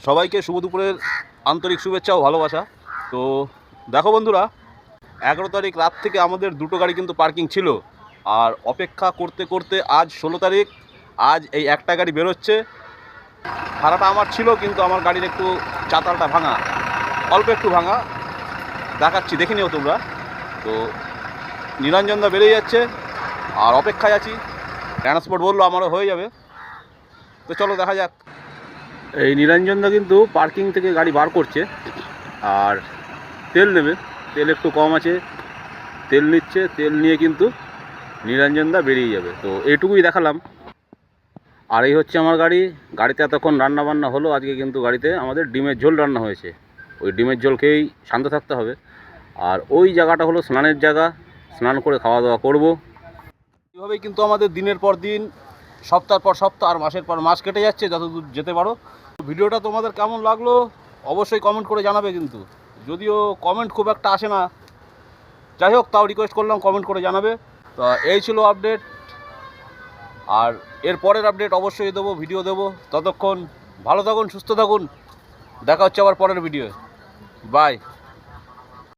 সবাইকে শুভ দুপুরের আন্তরিক শুভেচ্ছা ও ভালোবাসা। তো দেখো বন্ধুরা, 11 তারিখ রাত থেকে আমাদের দুটো গাড়ি কিন্তু পার্কিং ছিল, আর অপেক্ষা করতে করতে আজ 16 তারিখ। আজ এই একটা গাড়ি বেরোচ্ছে। ভাড়াটা আমার ছিল, কিন্তু আমার গাড়ির একটু চাতালটা ভাঙা, অল্প একটু ভাঙা, দেখাচ্ছি দেখে নিও তোমরা। তো নিরঞ্জনদা বেরিয়ে যাচ্ছে, আর অপেক্ষায় আছি। ট্রান্সপোর্ট বললো আমারও হয়ে যাবে, তো চলো দেখা যাক। এই নিরঞ্জনদা কিন্তু পার্কিং থেকে গাড়ি বার করছে, আর তেল নেবে। তেল একটু কম আছে, তেল নিচ্ছে। তেল নিয়ে কিন্তু নিরঞ্জনদা বেরিয়ে যাবে। তো এইটুকুই দেখালাম। আর এই হচ্ছে আমার গাড়ি। গাড়িতে এতক্ষণ রান্না বান্না হলো। আজকে কিন্তু গাড়িতে আমাদের ডিমের ঝোল রান্না হয়েছে। ওই ডিমের ঝোল খেয়েই শান্ত থাকতে হবে। আর ওই জায়গাটা হলো স্নানের জায়গা, স্নান করে খাওয়া দাওয়া করব। এইভাবেই কিন্তু আমাদের দিনের পর দিন, সপ্তাহ পর সপ্তাহ আর মাসের পর মাস কেটে যাচ্ছে, যতদূর যেতে পারো। ভিডিওটা তোমাদের কেমন লাগলো অবশ্যই কমেন্ট করে জানাবে। কিন্তু যদিও কমেন্ট খুব একটা আসে না, যাই হোক তাও রিকোয়েস্ট করলাম কমেন্ট করে জানাবে। তো এই ছিল আপডেট, আর এর পরের আপডেট অবশ্যই দেবো, ভিডিও দেবো। ততক্ষণ ভালো থাকুন, সুস্থ থাকুন। দেখা হচ্ছে আবার পরের ভিডিও। বাই।